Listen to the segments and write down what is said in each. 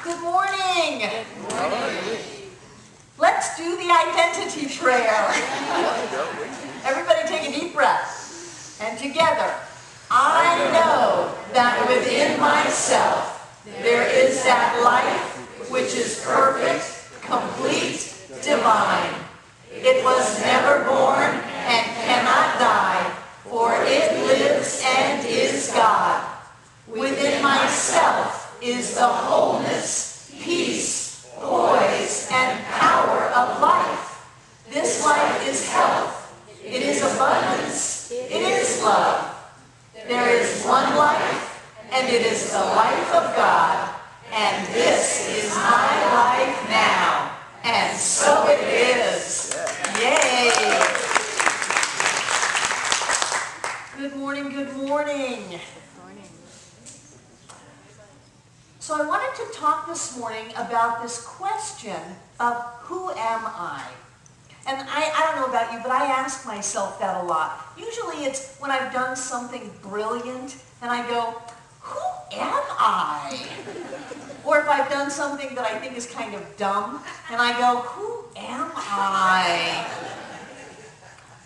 Good morning. Good morning. Let's do the identity prayer. Everybody take a deep breath. And together, I know that within myself there is that life which is perfect, complete, divine. It was never born and cannot die, for it lives and is God. Within myself is the wholeness, peace, poise, and power of life. This life is health. It is abundance. It is love. There is one life, and it is the life of God. And this is my life now. And so it is. Yay! Good morning, good morning. So I wanted to talk this morning about this question of who am I? And I don't know about you, but I ask myself that a lot. Usually it's when I've done something brilliant and I go, who am I? Or if I've done something that I think is kind of dumb and I go, who am I?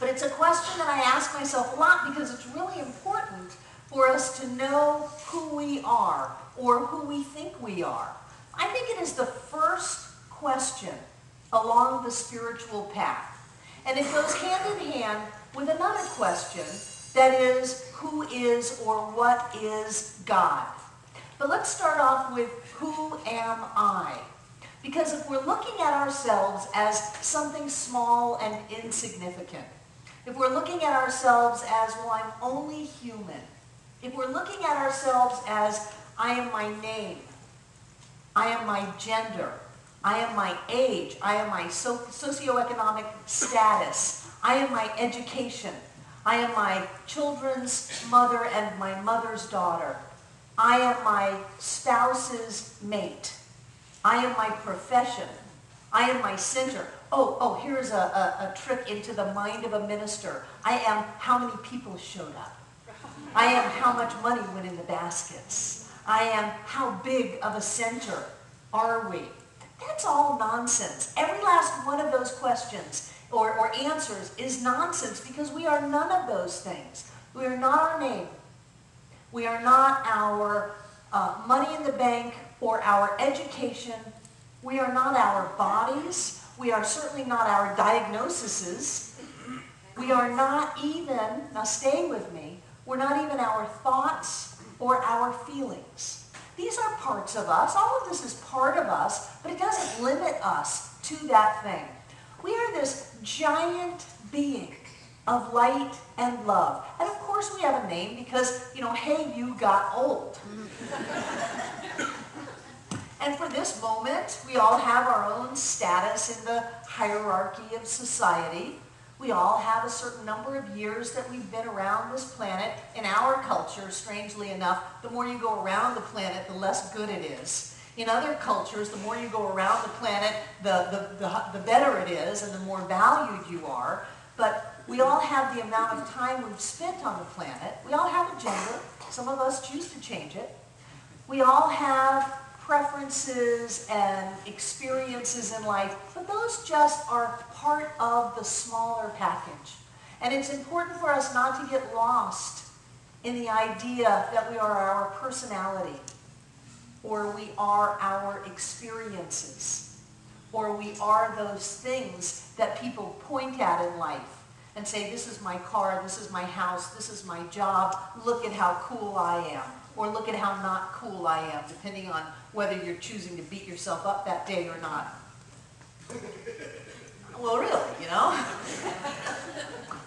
But it's a question that I ask myself a lot because it's really important for us to know who we are or who we think we are. I think it is the first question along the spiritual path. And it goes hand in hand with another question that is, who is or what is God? But let's start off with, who am I? Because if we're looking at ourselves as something small and insignificant, if we're looking at ourselves as, well, I'm only human, if we're looking at ourselves as, I am my name, I am my gender, I am my age, I am my socioeconomic status, I am my education, I am my children's mother and my mother's daughter, I am my spouse's mate, I am my profession, I am my center. Oh, here's a trick into the mind of a minister. I am how many people showed up. I am how much money went in the baskets. I am how big of a center are we? That's all nonsense. Every last one of those questions or answers is nonsense because we are none of those things. We are not our name. We are not our money in the bank or our education. We are not our bodies. We are certainly not our diagnoses. We are not even, now stay with me, we're not even our thoughts or our feelings. These are parts of us. All of this is part of us, but it doesn't limit us to that thing. We are this giant being of light and love. And of course we have a name because, hey, you got old. And for this moment, we all have our own status in the hierarchy of society. We all have a certain number of years that we've been around this planet. In our culture, strangely enough, the more you go around the planet, the less good it is. In other cultures, the more you go around the planet, the better it is and the more valued you are. But we all have the amount of time we've spent on the planet. We all have a gender. Some of us choose to change it. We all have preferences and experiences in life, but those just are part of the smaller package. And it's important for us not to get lost in the idea that we are our personality, or we are our experiences, or we are those things that people point at in life and say, this is my car, this is my house, this is my job, look at how cool I am. Or look at how not cool I am, depending on whether you're choosing to beat yourself up that day or not. Well, really,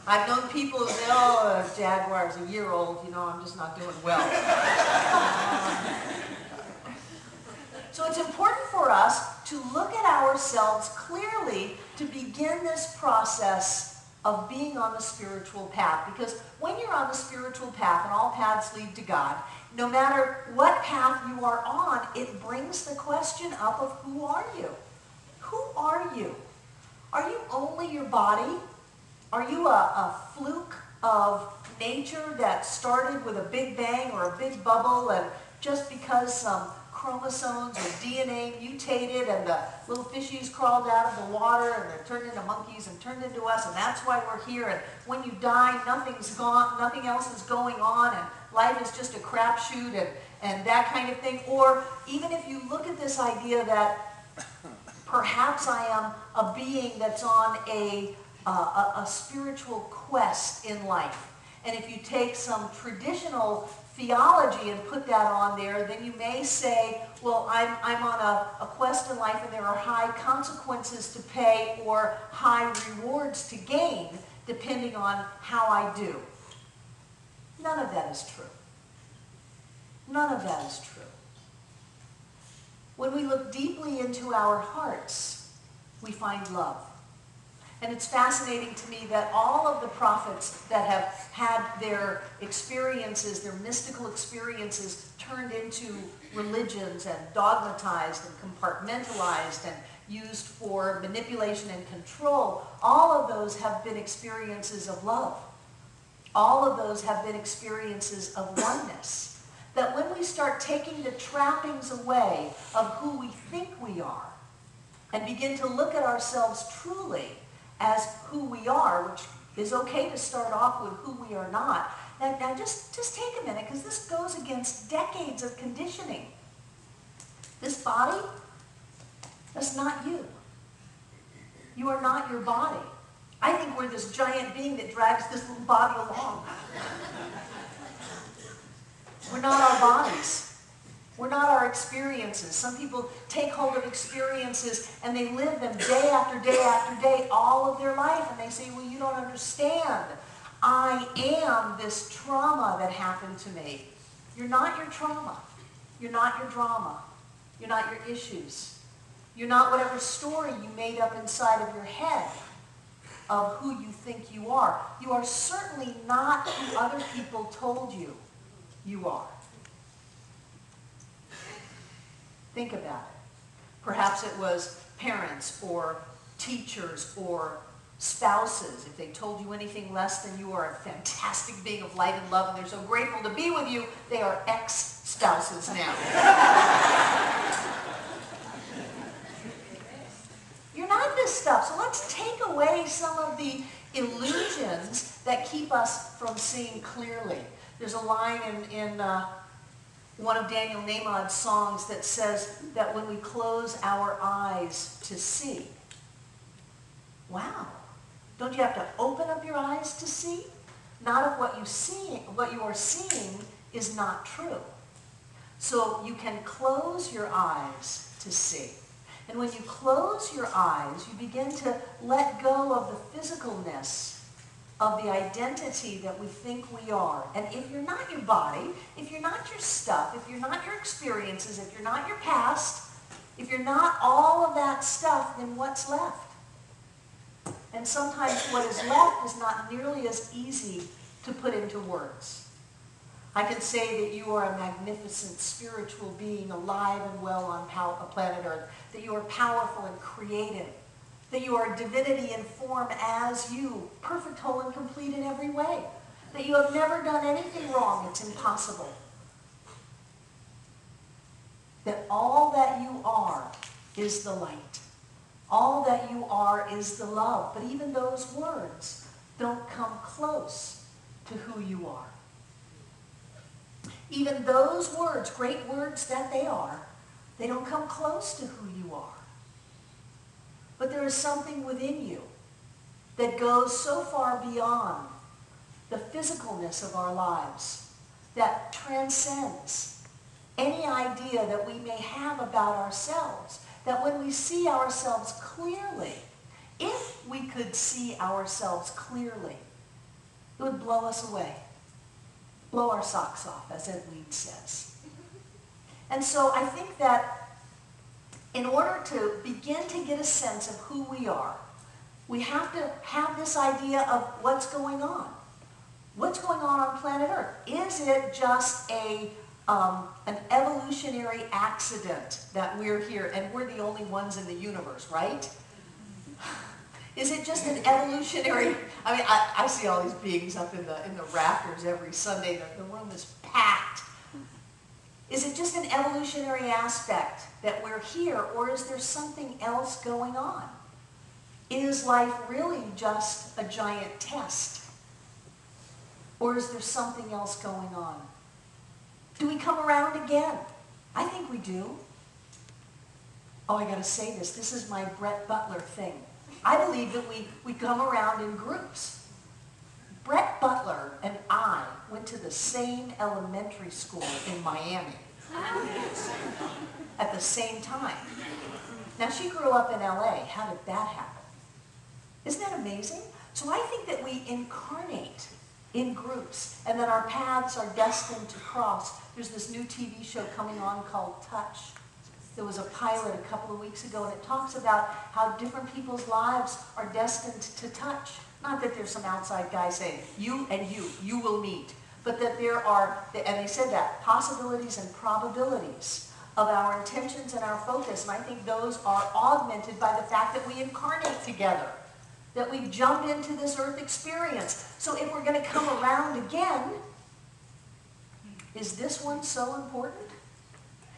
I've known people who say, oh, Jaguar's a year old, I'm just not doing well. So it's important for us to look at ourselves clearly to begin this process of being on the spiritual path. Because when you're on the spiritual path, and all paths lead to God, no matter what path you are on, it brings the question up of who are you? Who are you? Are you only your body? Are you a fluke of nature that started with a big bang or a big bubble, and just because some chromosomes or DNA mutated and the little fishies crawled out of the water and they're turned into monkeys and turned into us and that's why we're here, and when you die nothing's gone, nothing else is going on and life is just a crapshoot and that kind of thing. Or even if you look at this idea that perhaps I am a being that's on a spiritual quest in life. And if you take some traditional theology and put that on there, then you may say, well, I'm on a quest in life and there are high consequences to pay or high rewards to gain depending on how I do. None of that is true. None of that is true. When we look deeply into our hearts, we find love. And it's fascinating to me that all of the prophets that have had their experiences, their mystical experiences, turned into religions and dogmatized and compartmentalized and used for manipulation and control, all of those have been experiences of love. All of those have been experiences of oneness. That when we start taking the trappings away of who we think we are and begin to look at ourselves truly as who we are, which is okay to start off with who we are not. Now just take a minute, because this goes against decades of conditioning. This body, that's not you. You are not your body. I think we're this giant being that drags this little body along. We're not our bodies. We're not our experiences. Some people take hold of experiences and they live them day after day after day all of their life. And they say, well, you don't understand. I am this trauma that happened to me. You're not your trauma. You're not your drama. You're not your issues. You're not whatever story you made up inside of your head of who you think you are. You are certainly not who other people told you you are. Think about it. Perhaps it was parents or teachers or spouses. If they told you anything less than you are a fantastic being of light and love and they're so grateful to be with you, they are ex-spouses now. You're not this stuff. So let's take away some of the illusions that keep us from seeing clearly. There's a line in one of Daniel Nahmad's songs that says that when we close our eyes to see. Wow. Don't you have to open up your eyes to see? Not if what you are seeing is not true. So you can close your eyes to see. And when you close your eyes, you begin to let go of the physicalness of the identity that we think we are. And if you're not your body, if you're not your stuff, if you're not your experiences, if you're not your past, if you're not all of that stuff, then what's left? And sometimes what is left is not nearly as easy to put into words. I can say that you are a magnificent spiritual being alive and well on planet Earth, that you are powerful and creative, that you are divinity in form as you, perfect, whole, and complete in every way. That you have never done anything wrong. It's impossible. That all that you are is the light. All that you are is the love. But even those words don't come close to who you are. Even those words, great words that they are, they don't come close to who you are. But there is something within you that goes so far beyond the physicalness of our lives, that transcends any idea that we may have about ourselves, that when we see ourselves clearly, if we could see ourselves clearly, it would blow us away, blow our socks off, as Edwin says. And so I think that in order to begin to get a sense of who we are, we have to have this idea of what's going on. What's going on planet Earth? Is it just an evolutionary accident that we're here and we're the only ones in the universe, right? Is it just an evolutionary, I mean, I see all these beings up in the rafters every Sunday. The room is packed. Is it just an evolutionary aspect that we're here, or is there something else going on? Is life really just a giant test? Or is there something else going on? Do we come around again? I think we do. Oh, I gotta say this. This is my Brett Butler thing. I believe that we come around in groups. Brett Butler and I went to the same elementary school in Miami at the same time. Now, she grew up in LA. How did that happen? Isn't that amazing? So I think that we incarnate in groups, and that our paths are destined to cross. There's this new TV show coming on called Touch. There was a pilot a couple of weeks ago, and it talks about how different people's lives are destined to touch. Not that there's some outside guy saying, you and you will meet. But that there are, and they said that, possibilities and probabilities of our intentions and our focus. And I think those are augmented by the fact that we incarnate together. That we jump into this earth experience. So if we're going to come around again, is this one so important?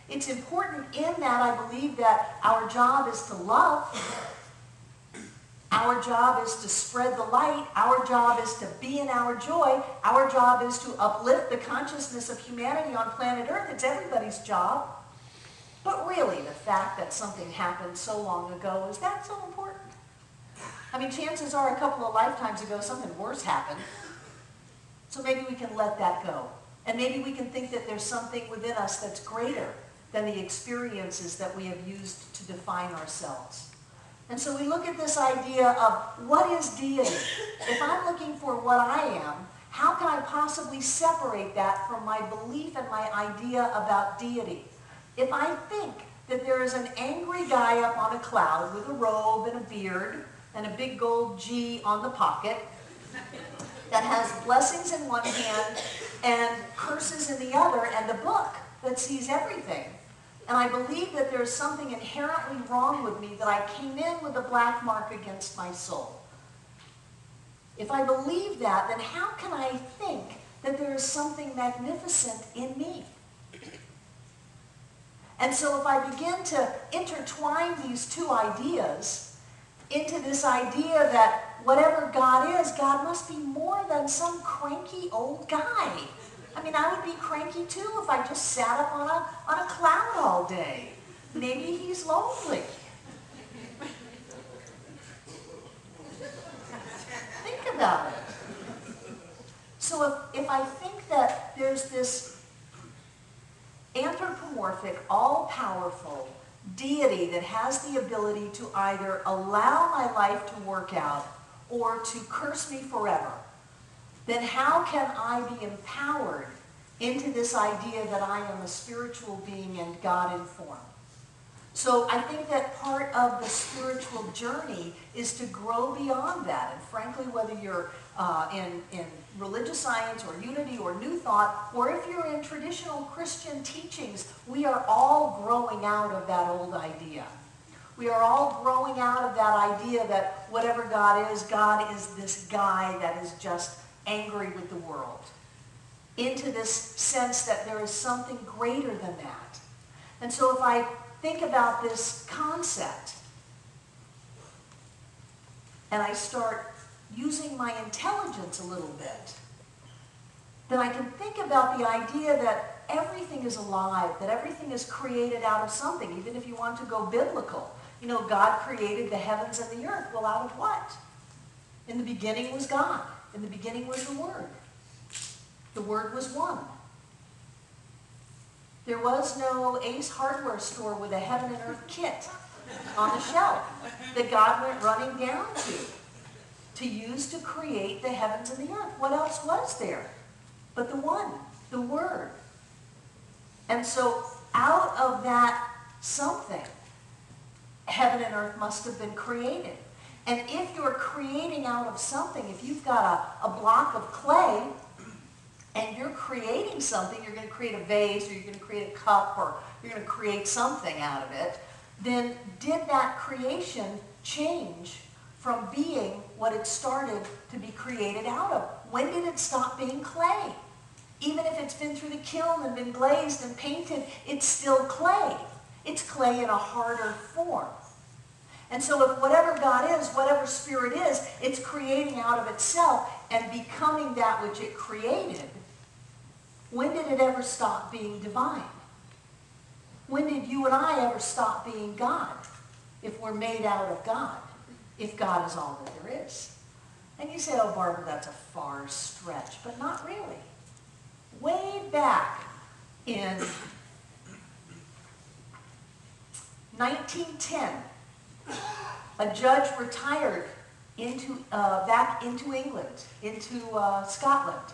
It's important in that I believe that our job is to love. Our job is to spread the light. Our job is to be in our joy. Our job is to uplift the consciousness of humanity on planet Earth. It's everybody's job. But really, the fact that something happened so long ago, is that so important? I mean, chances are a couple of lifetimes ago something worse happened. So maybe we can let that go. And maybe we can think that there's something within us that's greater than the experiences that we have used to define ourselves. And so we look at this idea of what is deity? If I'm looking for what I am, how can I possibly separate that from my belief and my idea about deity? If I think that there is an angry guy up on a cloud with a robe and a beard and a big gold G on the pocket that has blessings in one hand and curses in the other and a book that sees everything, and I believe that there's something inherently wrong with me, that I came in with a black mark against my soul. If I believe that, then how can I think that there is something magnificent in me? And so if I begin to intertwine these two ideas into this idea that whatever God is, God must be more than some cranky old guy. I mean, I would be cranky too if I just sat up on a cloud all day. Maybe he's lonely. Think about it. So if I think that there's this anthropomorphic, all-powerful deity that has the ability to either allow my life to work out or to curse me forever, then how can I be empowered into this idea that I am a spiritual being and God-informed? So I think that part of the spiritual journey is to grow beyond that. And frankly, whether you're in religious science or unity or new thought, or if you're in traditional Christian teachings, we are all growing out of that old idea. We are all growing out of that idea that whatever God is this guy that is just angry with the world, into this sense that there is something greater than that. And so if I think about this concept and I start using my intelligence a little bit, then I can think about the idea that everything is alive, that everything is created out of something, even if you want to go biblical. You know, God created the heavens and the earth. Well, out of what? In the beginning was God. In the beginning was the Word. The Word was one. There was no Ace Hardware store with a heaven and earth kit on the shelf that God went running down to use to create the heavens and the earth. What else was there but the one, the Word? And so out of that something, heaven and earth must have been created. And if you're creating out of something, if you've got a block of clay and you're creating something, you're going to create a vase or you're going to create a cup or you're going to create something out of it, then did that creation change from being what it started to be created out of? When did it stop being clay? Even if it's been through the kiln and been glazed and painted, it's still clay. It's clay in a harder form. And so if whatever God is, whatever spirit is, it's creating out of itself and becoming that which it created, when did it ever stop being divine? When did you and I ever stop being God? If we're made out of God, if God is all that there is. And you say, oh, Barbara, that's a far stretch, but not really. Way back in 1910, a judge retired back into England, into Scotland.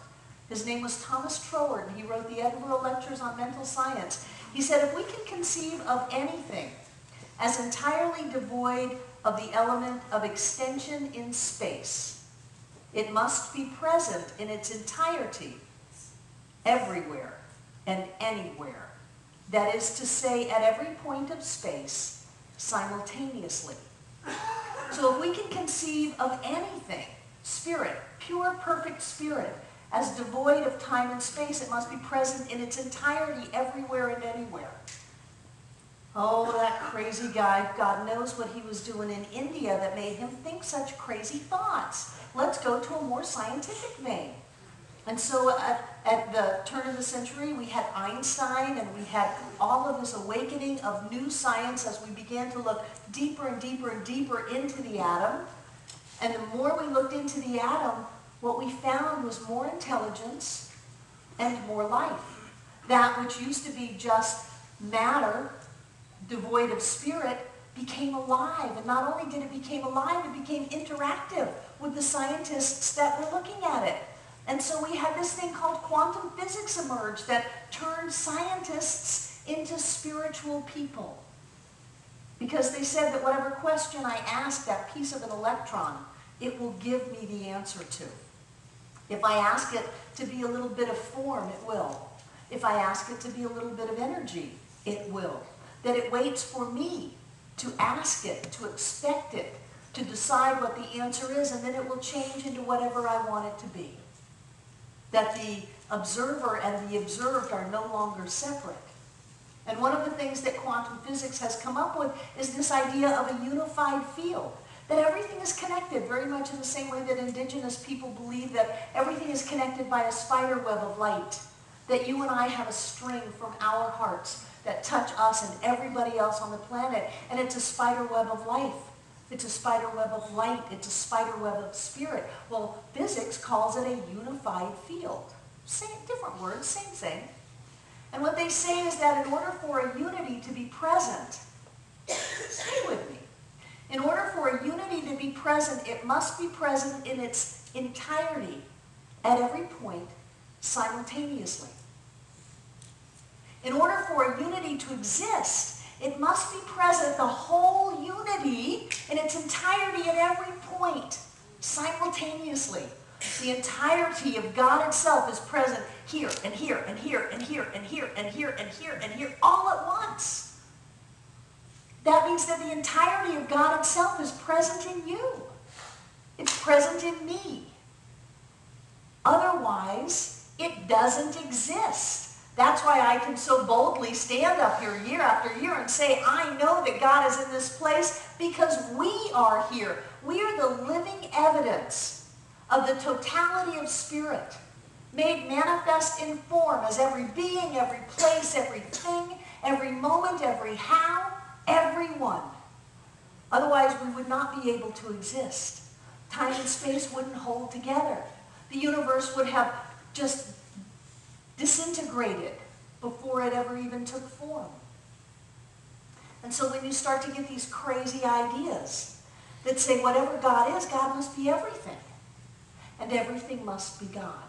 His name was Thomas Troward, and he wrote the Edinburgh Lectures on Mental Science. He said, if we can conceive of anything as entirely devoid of the element of extension in space, it must be present in its entirety, everywhere and anywhere. That is to say, at every point of space, simultaneously. So if we can conceive of anything, spirit, pure, perfect spirit, as devoid of time and space, it must be present in its entirety, everywhere and anywhere. Oh, that crazy guy, God knows what he was doing in India that made him think such crazy thoughts. Let's go to a more scientific vein. And so at the turn of the century, we had Einstein, and we had all of this awakening of new science as we began to look deeper and deeper and deeper into the atom. And the more we looked into the atom, what we found was more intelligence and more life. That which used to be just matter, devoid of spirit, became alive. And not only did it become alive, it became interactive with the scientists that were looking at it. And so we had this thing called quantum physics emerge that turned scientists into spiritual people. Because they said that whatever question I ask that piece of an electron, it will give me the answer to. If I ask it to be a little bit of form, it will. If I ask it to be a little bit of energy, it will. That it waits for me to ask it, to expect it, to decide what the answer is, and then it will change into whatever I want it to be. That the observer and the observed are no longer separate. And one of the things that quantum physics has come up with is this idea of a unified field. That everything is connected, very much in the same way that indigenous people believe that everything is connected by a spider web of light. That you and I have a string from our hearts that touch us and everybody else on the planet. And it's a spider web of life. It's a spider web of light. It's a spider web of spirit. Well, physics calls it a unified field. Same, different words, same thing. And what they say is that in order for a unity to be present, stay with me. In order for a unity to be present, it must be present in its entirety, at every point, simultaneously. In order for a unity to exist, it must be present, the whole unity, in its entirety at every point, simultaneously. The entirety of God itself is present here and here and here and here and here and here and here and here, all at once. That means that the entirety of God itself is present in you. It's present in me. Otherwise, it doesn't exist. That's why I can so boldly stand up here year after year and say, I know that God is in this place because we are here. We are the living evidence of the totality of spirit, made manifest in form as every being, every place, everything, every moment, every how, everyone. Otherwise, we would not be able to exist. Time and space wouldn't hold together. The universe would have just disintegrated before it ever even took form. And so when you start to get these crazy ideas that say whatever God is, God must be everything. And everything must be God.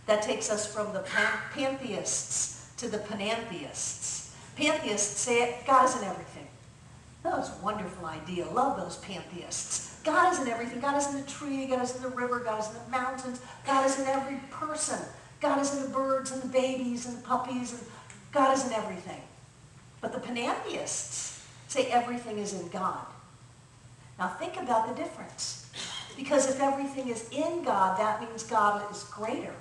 That takes us from the pantheists to the panentheists. Pantheists say God is in everything. That was a wonderful idea. Love those pantheists. God is in everything. God is in the tree. God is in the river. God is in the mountains. God is in every person. God is in the birds and the babies and the puppies. And God is in everything. But the panentheists say everything is in God. Now think about the difference. Because if everything is in God, that means God is greater.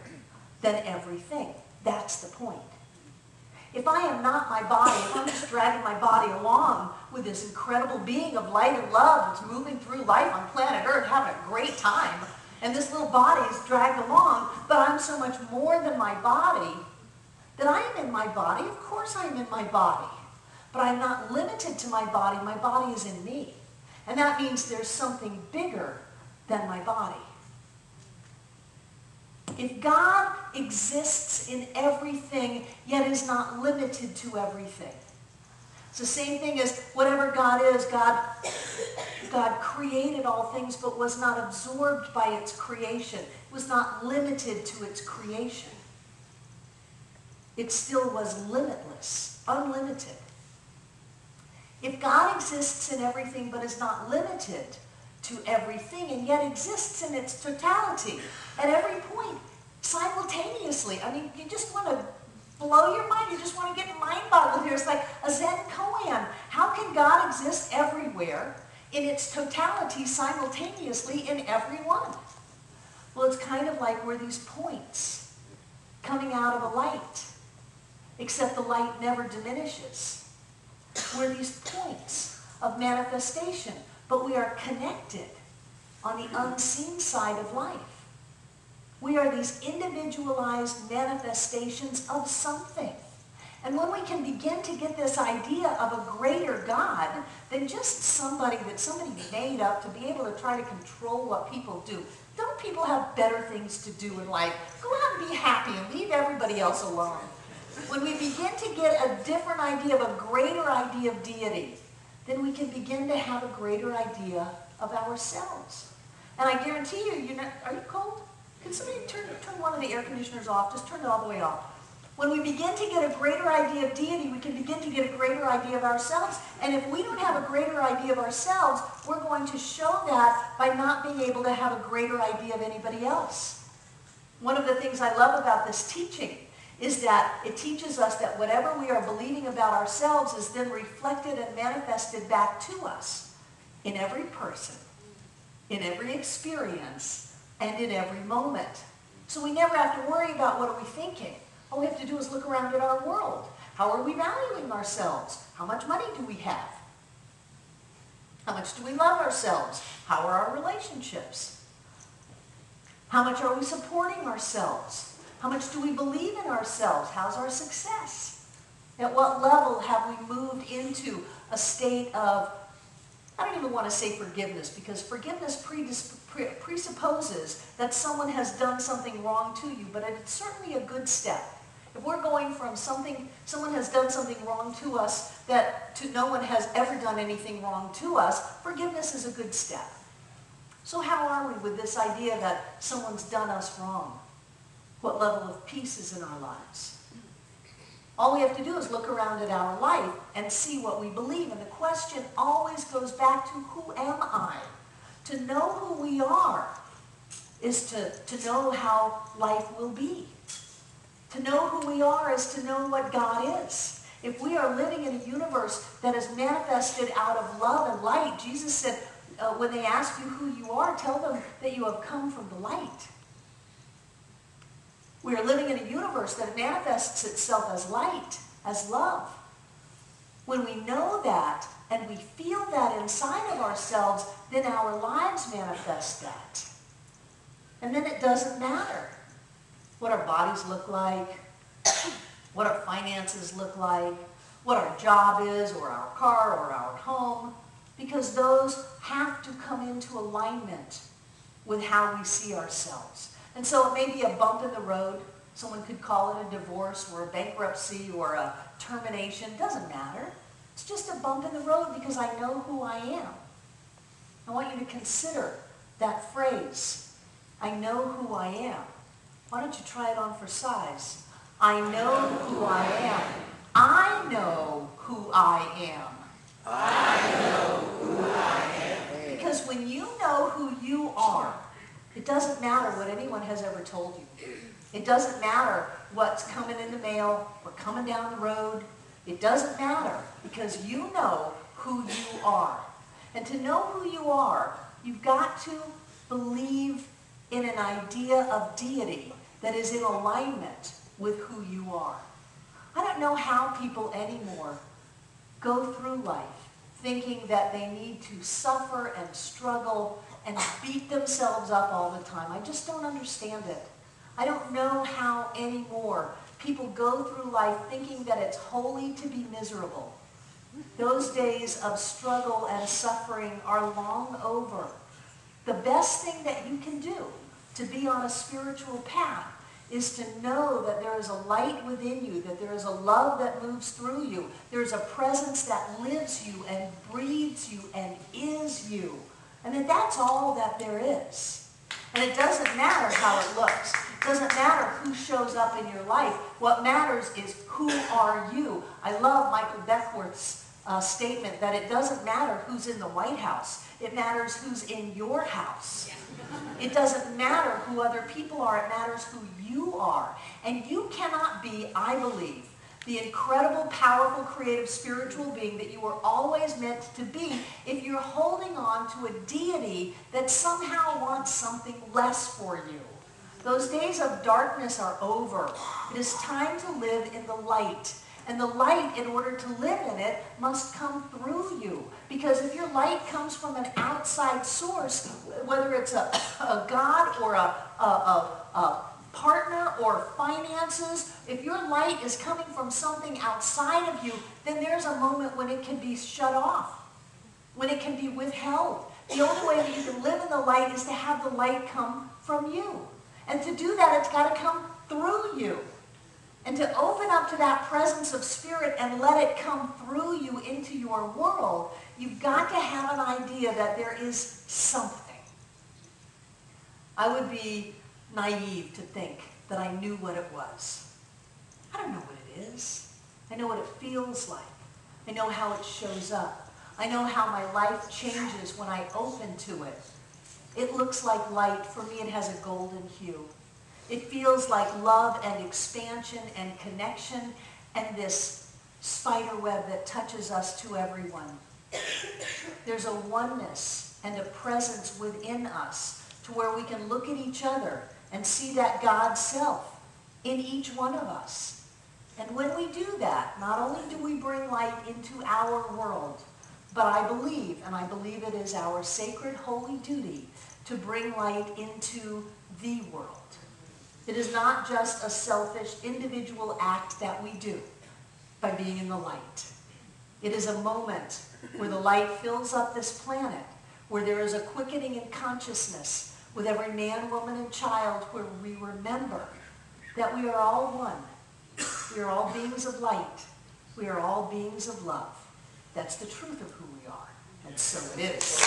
than everything. That's the point. If I am not my body, if I'm just dragging my body along with this incredible being of light and love that's moving through life on planet Earth, having a great time, and this little body is dragged along, but I'm so much more than my body, that I am in my body. Of course I am in my body. But I'm not limited to my body. My body is in me. And that means there's something bigger than my body. If God exists in everything, yet is not limited to everything. It's the same thing as whatever God is. God created all things, but was not absorbed by its creation. It was not limited to its creation. It still was limitless, unlimited. If God exists in everything but is not limited to everything and yet exists in its totality at every point simultaneously, I mean, you just want to blow your mind. You just want to get mind-boggled here. It's like a Zen koan. How can God exist everywhere in its totality simultaneously in everyone? Well, it's kind of like we're these points coming out of a light, except the light never diminishes. We're these points of manifestation, but we are connected on the unseen side of life. We are these individualized manifestations of something. And when we can begin to get this idea of a greater God than just somebody that somebody made up to be able to try to control what people do. Don't people have better things to do in life? Go out and be happy and leave everybody else alone. When we begin to get a different idea of a greater idea of deity, then we can begin to have a greater idea of ourselves. And I guarantee you, are you cold? Can somebody turn one of the air conditioners off? Just turn it all the way off. When we begin to get a greater idea of deity, we can begin to get a greater idea of ourselves. And if we don't have a greater idea of ourselves, we're going to show that by not being able to have a greater idea of anybody else. One of the things I love about this teaching is that it teaches us that whatever we are believing about ourselves is then reflected and manifested back to us in every person, in every experience, and in every moment. So we never have to worry about what are we thinking. All we have to do is look around at our world. How are we valuing ourselves? How much money do we have? How much do we love ourselves? How are our relationships? How much are we supporting ourselves? How much do we believe in ourselves? How's our success? At what level have we moved into a state of, I don't even want to say forgiveness, because forgiveness presupposes that someone has done something wrong to you, but it's certainly a good step. If we're going from someone has done something wrong to us, that to no one has ever done anything wrong to us, forgiveness is a good step. So how are we with this idea that someone's done us wrong? What level of peace is in our lives? All we have to do is look around at our life and see what we believe. And the question always goes back to, who am I? To know who we are is to know how life will be. To know who we are is to know what God is. If we are living in a universe that is manifested out of love and light, Jesus said, when they ask you who you are, tell them that you have come from the light. We are living in a universe that manifests itself as light, as love. When we know that and we feel that inside of ourselves, then our lives manifest that. And then it doesn't matter what our bodies look like, what our finances look like, what our job is, or our car, or our home, because those have to come into alignment with how we see ourselves. And so it may be a bump in the road. Someone could call it a divorce or a bankruptcy or a termination. Doesn't matter. It's just a bump in the road because I know who I am. I want you to consider that phrase. I know who I am. Why don't you try it on for size? I know who I am. I know who I am. I know who I am. Because when you know who you are, it doesn't matter what anyone has ever told you. It doesn't matter what's coming in the mail or coming down the road. It doesn't matter because you know who you are. And to know who you are, you've got to believe in an idea of deity that is in alignment with who you are. I don't know how people anymore go through life thinking that they need to suffer and struggle and beat themselves up all the time. I just don't understand it. I don't know how anymore people go through life thinking that it's holy to be miserable. Those days of struggle and suffering are long over. The best thing that you can do to be on a spiritual path is to know that there is a light within you, that there is a love that moves through you. There's a presence that lives you and breathes you and is you. And that that's all that there is. And it doesn't matter how it looks. It doesn't matter who shows up in your life. What matters is who are you. I love Michael Beckworth's statement that it doesn't matter who's in the White House. It matters who's in your house. It doesn't matter who other people are. It matters who you are. And you cannot be, I believe, the incredible, powerful, creative, spiritual being that you were always meant to be if you're holding on to a deity that somehow wants something less for you. Those days of darkness are over. It is time to live in the light. And the light, in order to live in it, must come through you. Because if your light comes from an outside source, whether it's a God or a partner or finances, if your light is coming from something outside of you, then there's a moment when it can be shut off, when it can be withheld. The only way that you can live in the light is to have the light come from you. And to do that, it's got to come through you. And to open up to that presence of spirit and let it come through you into your world, you've got to have an idea that there is something. I would be naive to think that I knew what it was. I don't know what it is. I know what it feels like. I know how it shows up. I know how my life changes when I open to it. It looks like light. For me, it has a golden hue. It feels like love and expansion and connection and this spider web that touches us to everyone. There's a oneness and a presence within us to where we can look at each other and see that God self in each one of us. And when we do that, not only do we bring light into our world, but I believe, and I believe it is our sacred holy duty, to bring light into the world. It is not just a selfish individual act that we do by being in the light. It is a moment where the light fills up this planet, where there is a quickening in consciousness with every man, woman, and child, where we remember that we are all one. We are all beings of light. We are all beings of love. That's the truth of who we are. And so it is.